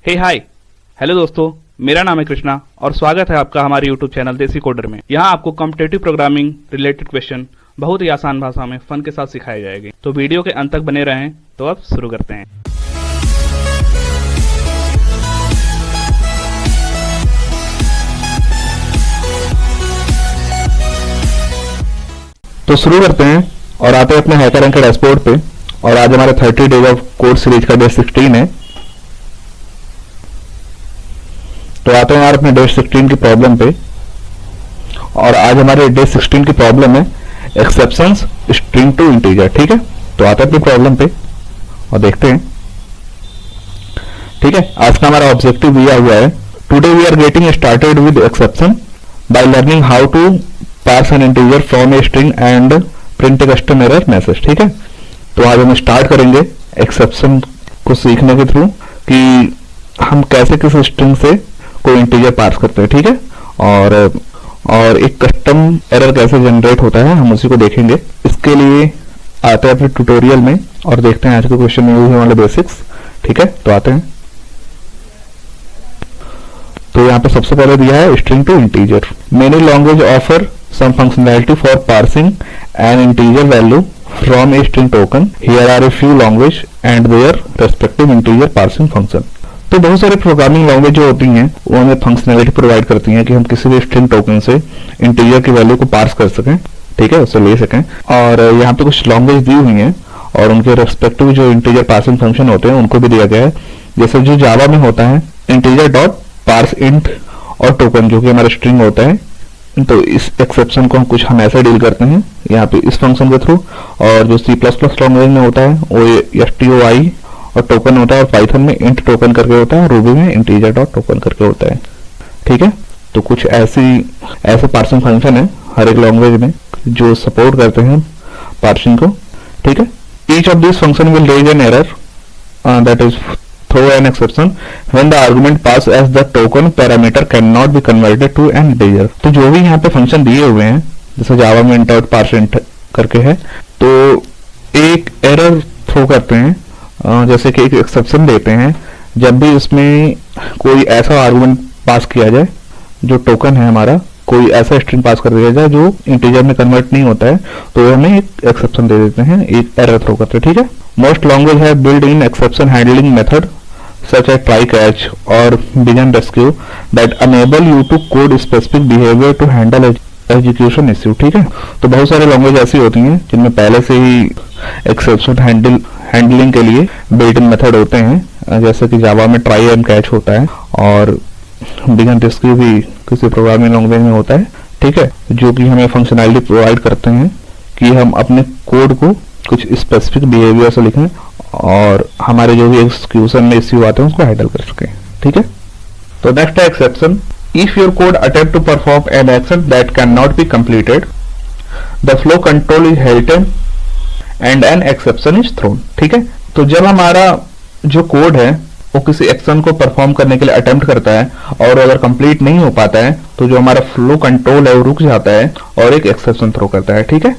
हे hi hello दोस्तों, मेरा नाम है कृष्णा और स्वागत है आपका हमारे यूट्यूब चैनल देसी कोडर में। यहाँ आपको कॉम्पिटिटिव प्रोग्रामिंग रिलेटेड क्वेश्चन बहुत ही आसान भाषा में फन के साथ सिखाए जाएंगे। तो वीडियो के अंत तक बने रहें। तो अब शुरू करते हैं। तो शुरू करते हैं और आते हैं अपने हैकर के डैशबोर्ड पे। और आज हमारे 30 डेज ऑफ कोड सीरीज का डे 16 है। तो आते हैं यार अपने डे 16 की प्रॉब्लम पे। और आज हमारे डे 16 की प्रॉब्लम है एक्सेप्शंस स्ट्रिंग टू इंटीजर। ठीक है, तो आते हैं अपनी प्रॉब्लम पे और देखते हैं। ठीक है, आज का हमारा ऑब्जेक्टिव दिया हुआ है, today we are getting started with exception by learning how to parse an integer from a string and print a custom error message. ठीक है, तो आज हम स्टार्ट करेंगे एक्सेप्शन को सीखने के थ्रू कि हम कैसे किस स्ट्रिंग से कोई इंटीजर पार्स करते हैं। ठीक है, और एक कस्टम एरर कैसे जनरेट होता है हम उसी को देखेंगे। इसके लिए आते हैं अपने ट्यूटोरियल में और देखते हैं आज के क्वेश्चन में यूज होने वाले बेसिक्स। ठीक है, तो आते हैं। तो यहाँ पे सबसे पहले दिया है string to integer. Many language offer some functionality for parsing an integer value from a string token. Here are a few language and their respective integer parsing function. तो बहुत सारे प्रोग्रामिंग लैंग्वेज जो होती हैं वो हमें फंक्शनैलिटी प्रोवाइड करती हैं कि हम किसी भी स्ट्रिंग टोकन से इंटीजर की वैल्यू को पार्स कर सकें। ठीक है, उसे ले सकें। और यहाँ पे कुछ लैंग्वेज दी हुई हैं और उनके रेस्पेक्टिव जो इंटीजर पार्सिंग फंक्शन होते हैं उनको भी दिया गया है। जैसे जो जावा में होता है इंटीजर डॉट पार्स इंट और टोकन, जो कि हमारा स्ट्रिंग होता है। तो इस एक्सेप्शन को हम ऐसे डील करते हैं यहाँ पे इस फंक्शन के थ्रू। और जो C++ लैंग्वेज में होता है वो stoi और टोकन होता है, और पाइथन में इंट टोकन करके होता है, रूबी में इंटीजर डॉट टोकन करके होता है। ठीक है, तो कुछ ऐसे पार्सिंग फंक्शन है हर एक लैंग्वेज में जो सपोर्ट करते हैं पार्सिंग को। ठीक है, each of this function will raise an error that is throw an exception when the argument passed as the token parameter cannot be converted to an integer। तो जो भी यहाँ पे फंक्शन दिए हुए हैं जैसे जावा में int और parse int करके है, तो एक एरर थ्रो करते हैं, जैसे कि एक एक्सेप्शन देते हैं जब भी उसमें कोई ऐसा आर्गुमेंट पास किया जाए जो टोकन है हमारा, कोई ऐसा स्ट्रिंग पास कर दिया जाए जो इंटीजर में कन्वर्ट नहीं होता है, तो हमें एक एक्सेप्शन दे देते हैं, एक एरर थ्रो करते हैं। ठीक है, मोस्ट लैंग्वेज है build in exception handling method such as try catch or begin rescue that enable you to code specific behavior to handle execution issue। ठीक है, तो बहुत सारे लैंग्वेज ऐसी होती हैं जिनमें पहले से ही एक्सेप्शन हैंडलिंग के लिए बिल्ट इन मेथड होते हैं, जैसे कि जावा में ट्राई एंड कैच होता है और बिगिन रेस्क्यू भी किसी प्रोग्रामिंग लैंग्वेज में होता है। ठीक है, जो कि हमें फंक्शनैलिटी प्रोवाइड करते हैं कि हम अपने कोड को कुछ स्पेसिफिक बिहेवियर से लिखें और हमारे जो भी एक्सक्यूशन में इश्यू आते हैं उसको हैंडल कर सकें। ठीक है, तो नेक्स्ट है exception. If your code attempt to perform an action that can not be completed, the flow control is halted and an exception is thrown. ठीक है, तो जब हमारा जो कोड है वो किसी एक्शन को परफॉर्म करने के लिए अटेम्प्ट करता है और अगर कंप्लीट नहीं हो पाता है तो जो हमारा फ्लो कंट्रोल है वो रुक जाता है और एक एक्सेप्शन थ्रो करता है। ठीक है,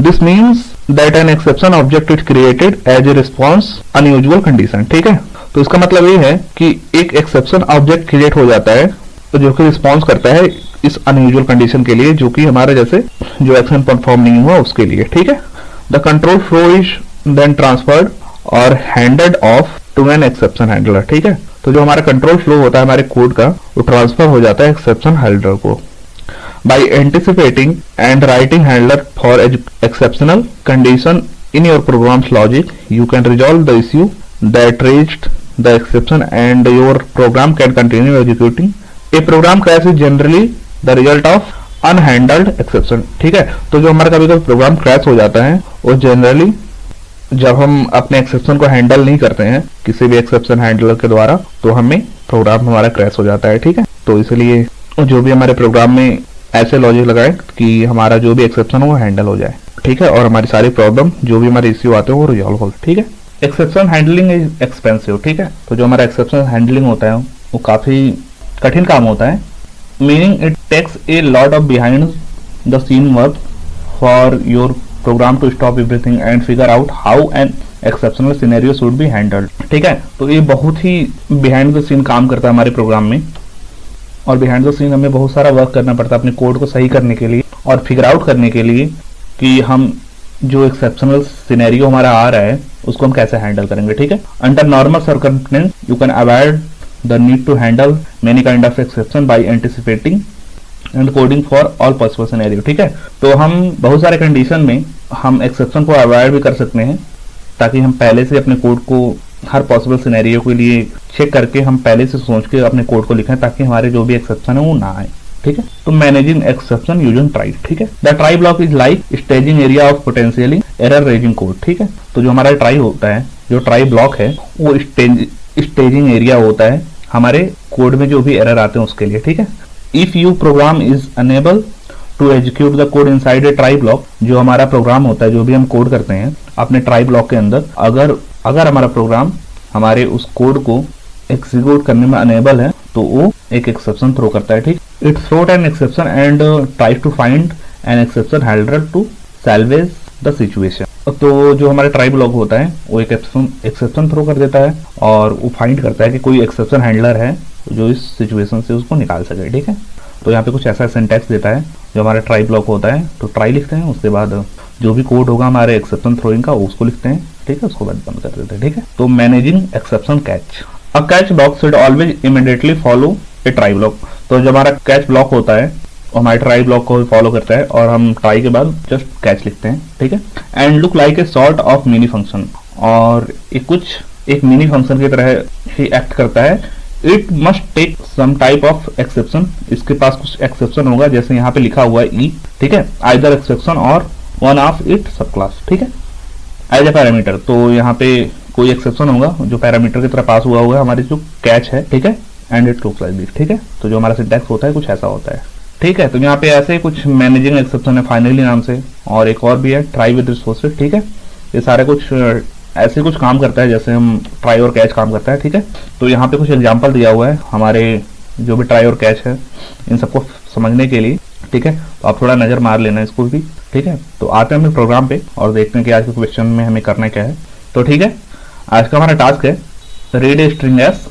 this means that an exception object is created as a response unusual condition. ठीक है, तो इसका मतलब ये है कि एक एक्सेप्शन ऑब्जेक्ट क्रिएट हो जाता है तो जो कि रिस्पॉन्स करता है इस अनयूजुअल कंडीशन के लिए, जो कि हमारे जैसे जो एक्शन परफॉर्म नहीं हुआ उसके लिए। ठीक है, the control flow is then transferred और handed off to an exception handler. ठीक है, तो जो हमारा कंट्रोल फ्लो होता है हमारे कोड का वो ट्रांसफर हो जाता है एक्सेप्शन हैंडलर को। By anticipating and writing handler for exceptional condition in your program's logic, you can resolve the issue that raised the exception and your program can continue executing. A program crash is generally the result of unhandled exception। ठीक है, तो जो हमारा कभी कभी programme crash हो जाता है वो जनरली जब हम अपने एक्सेप्शन को हैंडल नहीं करते हैं किसी भी एक्सेप्शन हैंडलर के द्वारा, तो हमें प्रोग्राम हमारा क्रैश हो जाता है। ठीक है, तो इसलिए जो भी हमारे प्रोग्राम में ऐसे लॉजिक लगाएं कि हमारा जो भी एक्सेप्शन हो वो हैंडल हो जाए। ठीक है, और हमारी सारी प्रॉब्लम जो भी हमारे इश्यू आते हैं वो रिजॉल्व हो। ठीक है, एक्सेप्शन हैंडलिंग इज एक्सपेंसिव। ठीक है, तो जो हमारा एक्सेप्शन हैंडलिंग होता है वो काफी कठिन काम होता है, meaning it takes a lot of behind the scene work for your program to stop everything and figure out how an exceptional scenario should be handled. ठीक है, तो ये बहुत ही बिहाइंड द सीन काम करता है हमारे प्रोग्राम में, और बिहाइंड द सीन हमें बहुत सारा वर्क करना पड़ता है अपने कोड को सही करने के लिए और फिगर आउट करने के लिए कि हम जो एक्सेप्शनल सिनेरियो हमारा आ रहा है उसको हम कैसे हैंडल करेंगे। ठीक है, under normal circumstance you can avoid the need to handle many kind of exception by anticipating and coding for all possible scenario. ठीक है, तो हम बहुत सारे कंडीशन में हम एक्सेप्शन को अवॉइड भी कर सकते हैं, ताकि हम पहले से अपने कोड को हर पॉसिबल सिनेरियो के लिए चेक करके हम पहले से सोच के अपने कोड को लिखें, ताकि हमारे जो भी एक्सेप्शन है वो ना आए। ठीक है, तो मैनेजिंग एक्सेप्शन यूजिंग ट्राई। ठीक है, the try block is like staging area of potentially error raising code. ठीक है, तो जो हमारा ट्राई होता है, जो ट्राई ब्लॉक है वो स्टेजिंग एरिया होता है हमारे कोड में जो भी एरर आते हैं उसके लिए। ठीक है, if you program is unable to execute the code inside a try block, जो हमारा प्रोग्राम होता है, जो भी हम कोड करते हैं अपने ट्राई ब्लॉक के अंदर, अगर हमारा प्रोग्राम हमारे उस कोड को एग्जीक्यूट करने में अनेबल है तो वो एक एक्सेप्शन थ्रो करता है। ठीक, it throws an exception and tries to find an exception handler to salvage the situation. तो जो हमारा ट्राई ब्लॉक होता है वो एक एक्सेप्शन थ्रो कर देता है और वो फाइंड करता है कि कोई एक्सेप्शन हैंडलर है जो इस सिचुएशन से उसको निकाल सके। ठीक है, तो यहाँ पे कुछ ऐसा सिंटैक्स देता है जो हमारा ट्राई ब्लॉक होता है, तो ट्राई लिखते हैं, उसके बाद जो भी कोड होगा हमारे एक्सेप्शन थ्रोइंग का उसको लिखते हैं। ठीक है, उसको बाद बंद कर देते हैं। ठीक है, तो managing exception catch. A catch block should always immediately follow A try block. तो जब हमारा कैच ब्लॉक होता है हमारे ट्राई ब्लॉक को फॉलो करता है और हम ट्राई के बाद जस्ट कैच लिखते हैं। ठीक है, and look like a sort of mini function, और एक मिनी फंक्शन की तरह ही एक्ट करता है। It must take some type of exception, इसके पास कुछ एक्सेप्शन होगा, जैसे यहाँ पे लिखा हुआ है ई। ठीक है, आइदर एक्सेप्शन और वन ऑफ इट सब क्लास। ठीक है, एज ए पैरामीटर, तो यहाँ पे कोई एक्सेप्शन होगा जो पैरामीटर की तरह पास हुआ हुआ है हमारी जो कैच है। ठीक है, and it looks like this. ठीक है, तो जो हमारा सिंटैक्स होता है कुछ ऐसा होता है। ठीक है, तो यहाँ पे ऐसे कुछ मैनेजिंग एक्सेप्शन है फाइनली नाम से, और एक और भी है ट्राई विद रिसोर्सेज। ठीक है, ये सारे कुछ ऐसे कुछ काम करता है जैसे हम ट्राई और कैच काम करता है। ठीक है, तो यहाँ पे कुछ एग्जांपल दिया हुआ है हमारे जो भी ट्राई और कैच है इन सबको समझने के लिए। ठीक है, तो आप थोड़ा नजर मार लेना इसको भी। ठीक है, तो आते हैं हम प्रोग्राम पे और देखते हैं कि आज के क्वेश्चन में हमें करना क्या है। तो ठीक है, आज का हमारा टास्क है read a string S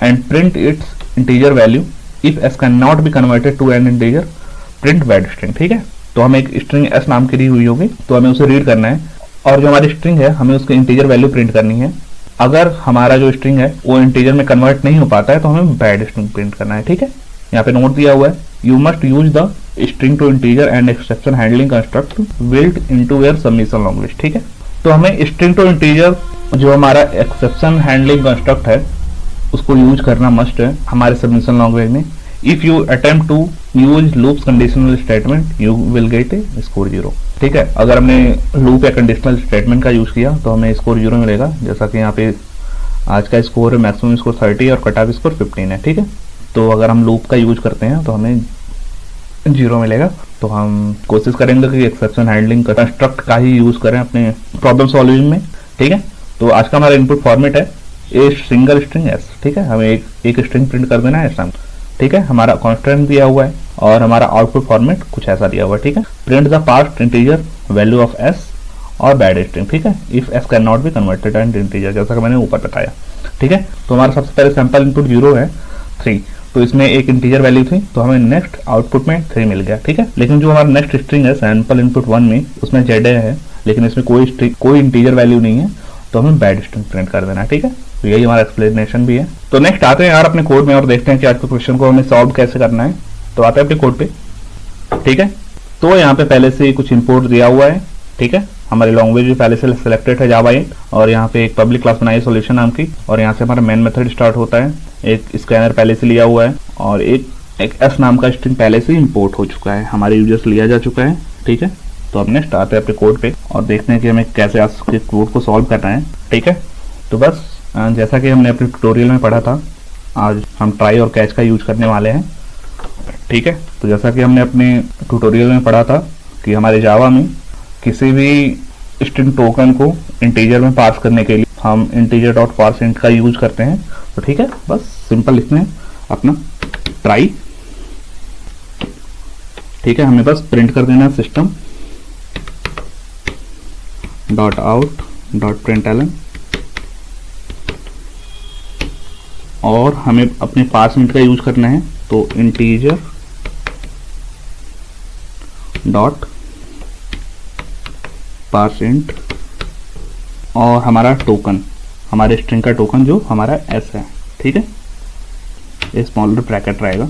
and print its integer value. If S can not be converted to an integer print valid string. ठीक है, तो हमें एक स्ट्रिंग एस नाम की दी हुई होगी, तो हमें उसे रीड करना है और जो हमारी स्ट्रिंग है हमें उसकी इंटीजर वैल्यू प्रिंट करनी है। अगर हमारा जो स्ट्रिंग है वो इंटीजर में कन्वर्ट नहीं हो पाता है तो हमें बैड स्ट्रिंग प्रिंट करना है। ठीक है, यहाँ पे नोट दिया हुआ है, you must use the string to integer and exception handling construct built into your submission language. ठीक है, तो हमें स्ट्रिंग टू इंटीजर जो हमारा एक्सेप्शन हैंडलिंग कंस्ट्रक्ट है उसको यूज करना मस्ट है हमारे सबमिशन लैंग्वेज में। If you attempt to use loops conditional statement you will get a score 0। ठीक है, अगर हमने लूप या कंडीशनल स्टेटमेंट का यूज किया तो हमें स्कोर 0 मिलेगा, जैसा कि यहाँ पे आज का स्कोर है मैक्सिमम स्कोर 30 और कट ऑफ स्कोर 15 है। ठीक है, तो अगर हम लूप का यूज करते हैं तो हमें 0 मिलेगा। तो हम कोशिश करेंगे कि एक्सेप्शन हैंडलिंग कंस्ट्रक्ट का ही यूज करें अपने प्रॉब्लम सॉल्विंग में। ठीक है, तो आज का हमारा इनपुट फॉर्मेट है ए सिंगल स्ट्रिंग एस। ठीक है, हमें एक स्ट्रिंग प्रिंट कर देना है एस नाम। ठीक है, हमारा कांस्टेंट दिया हुआ है और हमारा आउटपुट फॉर्मेट कुछ ऐसा दिया हुआ है। ठीक है, print the past integer value of S और बैड स्ट्रिंग। ठीक है, if S can not be converted and integer, जैसा कि मैंने ऊपर बताया। ठीक है, तो हमारा सबसे पहले सैंपल इनपुट 0 है 3, तो इसमें एक इंटीजर वैल्यू थी तो हमें नेक्स्ट आउटपुट में 3 मिल गया। ठीक है, लेकिन जो हमारा नेक्स्ट स्ट्रिंग है सैंपल इनपुट 1 में उसमें जेड है, लेकिन इसमें कोई इंटीजर वैल्यू नहीं है, तो हमें बैड स्ट्रिंग प्रिंट कर देना है। ठीक है, तो यही हमारा एक्सप्लेनेशन भी है। तो नेक्स्ट आते हैं यार अपने कोड में और देखते हैं कि आज के क्वेश्चन को हमें सॉल्व कैसे करना है। तो आते हैं अपने कोड पे। ठीक है, तो यहाँ पे पहले से कुछ इंपोर्ट दिया हुआ है। ठीक है, हमारी लैंग्वेज भी पहले से सिलेक्टेड है जावा 8, और यहाँ पे एक पब्लिक क्लास बनाई सॉल्यूशन नाम की, और यहाँ से हमारा मेन मेथड स्टार्ट होता है। एक स्कैनर पहले से लिया हुआ है और एक एस नाम का स्ट्रिंग पहले से इंपोर्ट हो चुका है, हमारे यूजर से लिया जा चुका है। ठीक है, तो अब नेक्स्ट आते हैं अपने कोड पे और देखते हैं कि हमें कैसे आज के कोड को सॉल्व करना है। ठीक है, तो बस जैसा कि हमने अपने ट्यूटोरियल में पढ़ा था, आज हम ट्राई और कैच का यूज करने वाले हैं। ठीक है, तो जैसा कि हमने अपने ट्यूटोरियल में पढ़ा था कि हमारे जावा में किसी भी स्ट्रिंग टोकन को इंटीजर में पास करने के लिए हम इंटीजर डॉट पारसेंट का यूज करते हैं। तो ठीक है, बस सिंपल लिखते हैं अपना ट्राई। ठीक है, हमें बस प्रिंट कर देना system dot out dot println, और हमें अपने पार्सेंट का यूज करना है, तो इंटीजर डॉट पार्सेंट, और हमारा टोकन, हमारे स्ट्रिंग का टोकन जो हमारा एस है, ठीक है, ये स्मॉलर ब्रैकेट रहेगा,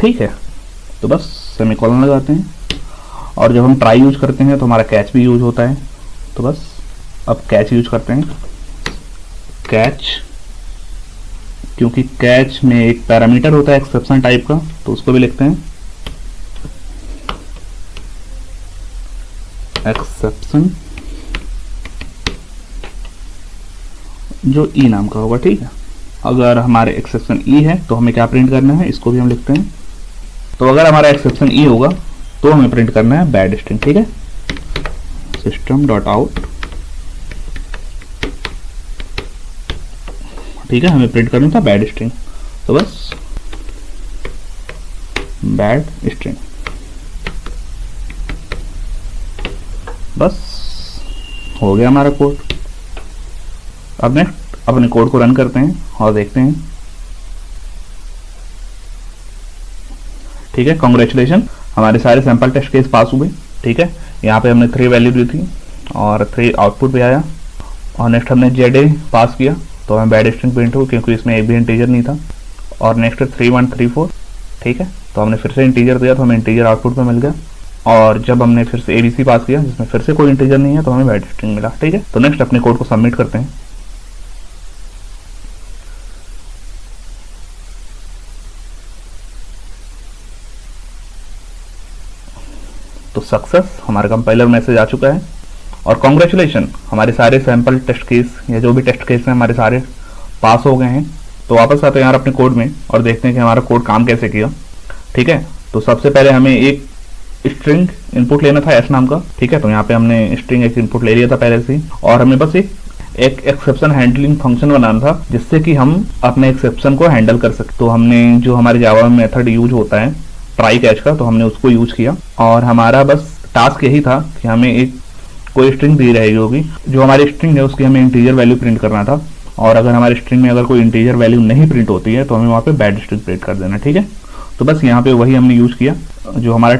ठीक है। तो बस सेमीकोलन लगाते हैं, और जब हम ट्राई यूज करते हैं तो हमारा कैच भी यूज होता है, तो बस अब कैच यूज करते हैं, कैच, क्योंकि कैच में एक पैरामीटर होता है एक्सेप्शन टाइप का, तो उसको भी लिखते हैं एक्सेप्शन, जो ई नाम का होगा, ठीक है। अगर हमारे एक्सेप्शन ई है तो हमें क्या प्रिंट करना है, इसको भी हम लिखते हैं। तो अगर हमारा एक्सेप्शन ई होगा तो हमें प्रिंट करना है बैड स्ट्रिंग, ठीक है। सिस्टम डॉट आउट, ठीक है, हमें प्रिंट करना था बैड स्ट्रिंग, तो बस बैड स्ट्रिंग, बस हो गया हमारा कोड। अब नेक्स्ट अपने कोड को रन करते हैं और देखते हैं, ठीक है। कॉन्ग्रेचुलेशन, हमारे सारे सैंपल टेस्ट केस पास हुए, ठीक है। यहाँ पे हमने 3 वैल्यू दी थी और 3 आउटपुट भी आया, और नेक्स्ट हमने जेड पास किया तो हमें बैड स्ट्रिंग प्रिंट हो, क्योंकि इसमें एक भी इंटीजर नहीं था। और नेक्स्ट 3 1 3 4, ठीक है, तो हमने फिर से इंटीजर दिया तो हमें इंटीजर आउटपुट में मिल गया। और जब हमने फिर से ABC पास किया जिसमें फिर से कोई इंटीजर नहीं है तो हमें बैड स्ट्रिंग मिला, ठीक है। तो नेक्स्ट अपने कोड को सबमिट करते हैं। तो सक्सेस, हमारा कंपाइलर मैसेज आ चुका है, और कॉन्ग्रेचुलेशन, हमारे सारे सैंपल टेस्ट केस या जो भी टेस्ट केस हैं हमारे सारे पास हो गए हैं। तो वापस आते हैं यार अपने कोड में और देखते हैं कि हमारा कोड काम कैसे किया, ठीक है। तो सबसे पहले हमें एक स्ट्रिंग इनपुट लेना था एस नाम का, ठीक है। तो यहाँ पे हमने स्ट्रिंग एक इनपुट ले लिया था पहले से ही, और हमें बस एक एक्सेप्शन हैंडलिंग फंक्शन बनाना था जिससे कि हम अपने एक्सेप्शन को हैंडल कर सके। तो हमने जो हमारे जावा में मेथड यूज होता है ट्राई कैच का, तो हमने उसको यूज किया, और हमारा बस टास्क यही था कि हमें एक कोई स्ट्रिंग दी रहेगी होगी, जो हमारी स्ट्रिंग है उसकी हमें इंटीजर वैल्यू प्रिंट करना था, और अगर हमारी स्ट्रिंग में अगर कोई इंटीजर वैल्यू नहीं प्रिंट होती है तो हमें वहाँ पे बैड स्ट्रिंग प्रिंट कर देना, ठीक है। तो बस यहाँ पे वही हमने यूज किया, जो हमारा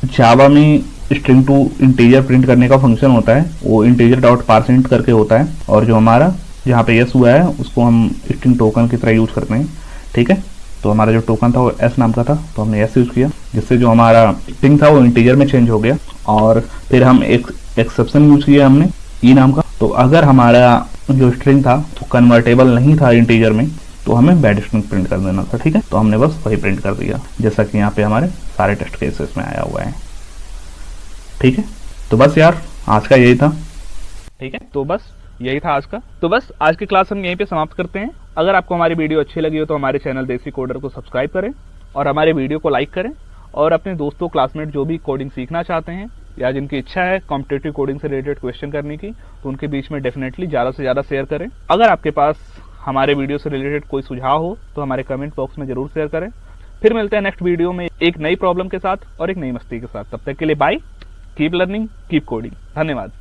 जावा में स्ट्रिंग टू इंटीजर प्रिंट करने का फंक्शन होता है वो इंटीजर डॉट पार्सेंट करके होता है, और जो हमारा जहाँ पे यस हुआ है उसको हम स्ट्रिंग टोकन की तरह यूज करते हैं, ठीक है। तो हमारा जो टोकन था वो एस नाम का था, तो हमने एस यूज किया, जिससे जो हमारा स्ट्रिंग था वो इंटीजर में चेंज हो गया। और फिर हम एक एक्सेप्शन यूज किया हमने ई नाम का, तो अगर हमारा जो स्ट्रिंग था वो कन्वर्टेबल नहीं था इंटीजर में तो हमें बैड स्ट्रिंग प्रिंट कर देना था, ठीक है। तो हमने बस वही प्रिंट कर दिया जैसा कि यहाँ पे हमारे सारे टेस्ट केसेस में आया हुआ है, ठीक है। तो बस यार आज का यही था, ठीक है। तो बस यही था आज का। तो बस आज की क्लास हम यहीं पे समाप्त करते हैं। अगर आपको हमारी वीडियो अच्छी लगी हो तो हमारे चैनल देसी कोडर को सब्सक्राइब करें और हमारे वीडियो को लाइक करें, और अपने दोस्तों क्लासमेट जो भी कोडिंग सीखना चाहते हैं या जिनकी इच्छा है कॉम्पिटिटिव कोडिंग से रिलेटेड क्वेश्चन करने की, तो उनके बीच में डेफिनेटली ज़्यादा से ज़्यादा शेयर करें। अगर आपके पास हमारे वीडियो से रिलेटेड कोई सुझाव हो तो हमारे कमेंट बॉक्स में जरूर शेयर करें। फिर मिलते हैं नेक्स्ट वीडियो में एक नई प्रॉब्लम के साथ और एक नई मस्ती के साथ। तब तक के लिए bye, keep learning, keep coding. धन्यवाद।